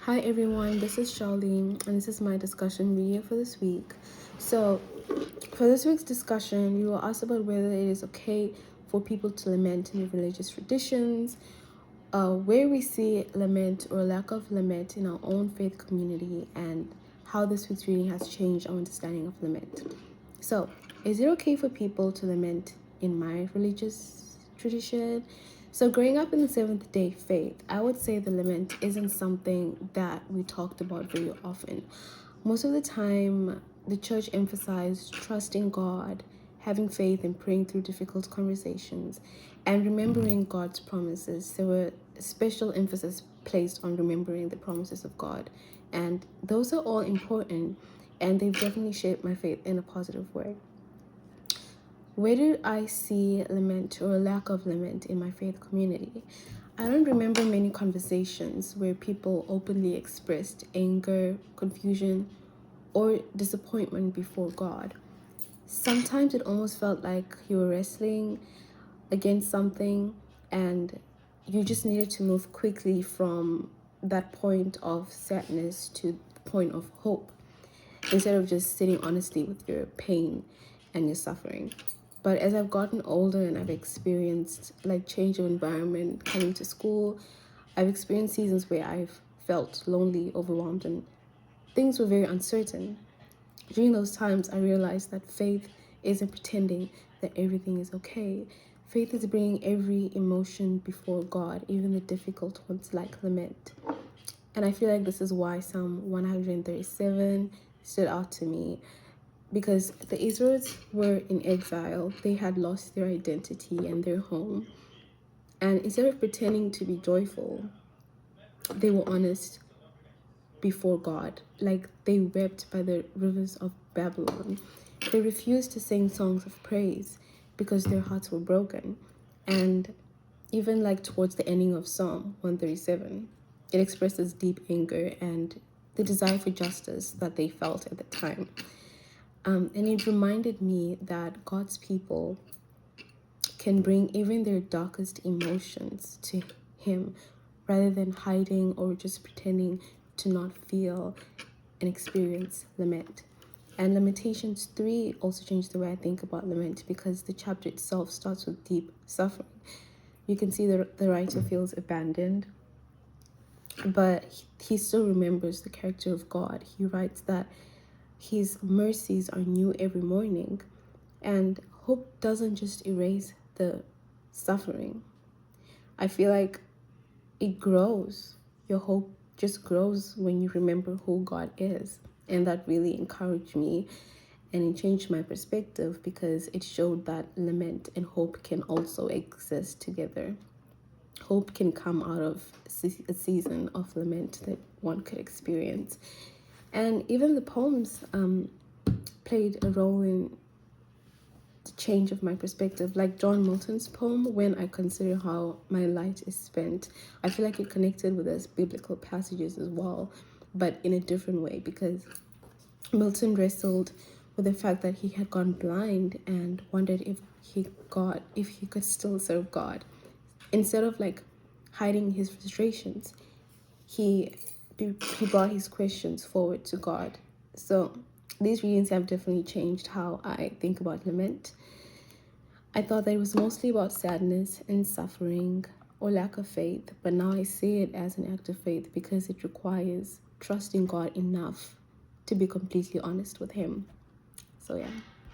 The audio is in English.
Hi everyone, this is Charlene and this is my discussion video for this week. So, for this week's discussion, we will ask about whether it is okay for people to lament in religious traditions, where we see lament or lack of lament in our own faith community, and how this week's reading has changed our understanding of lament. So, is it okay for people to lament in my religious tradition? So, growing up in the Seventh day faith, I would say the lament isn't something that we talked about very often. Most of the time, the church emphasized trusting God, having faith, and praying through difficult conversations, and remembering God's promises. There were special emphasis placed on remembering the promises of God, and those are all important, and they've definitely shaped my faith in a positive way. Where did I see lament or a lack of lament in my faith community? I don't remember many conversations where people openly expressed anger, confusion, or disappointment before God. Sometimes it almost felt like you were wrestling against something and you just needed to move quickly from that point of sadness to the point of hope instead of just sitting honestly with your pain and your suffering. But as I've gotten older and I've experienced like change of environment, coming to school, I've experienced seasons where I've felt lonely, overwhelmed, and things were very uncertain. During those times, I realized that faith isn't pretending that everything is okay. Faith is bringing every emotion before God, even the difficult ones like lament. And I feel like this is why Psalm 137 stood out to me, because the Israelites were in exile. They had lost their identity and their home. And instead of pretending to be joyful, they were honest before God. Like they wept by the rivers of Babylon. They refused to sing songs of praise because their hearts were broken. And even like towards the ending of Psalm 137, it expresses deep anger and the desire for justice that they felt at the time. And it reminded me that God's people can bring even their darkest emotions to Him rather than hiding or just pretending to not feel and experience lament. And Lamentations 3 also changed the way I think about lament, because the chapter itself starts with deep suffering. You can see that the writer feels abandoned, but he still remembers the character of God. He writes that His mercies are new every morning, and hope doesn't just erase the suffering. I feel like it grows. Your hope just grows when you remember who God is. And that really encouraged me and it changed my perspective, because it showed that lament and hope can also exist together. Hope can come out of a season of lament that one could experience. And even the poems played a role in the change of my perspective. Like John Milton's poem, When I Consider How My Light Is Spent, I feel like it connected with us biblical passages as well, but in a different way, because Milton wrestled with the fact that he had gone blind and wondered if he could still serve God. Instead of like hiding his frustrations, he he brought his questions forward to God. So these readings have definitely changed how I think about lament. I thought that it was mostly about sadness and suffering or lack of faith, but now I see it as an act of faith because it requires trusting God enough to be completely honest with Him. So, yeah.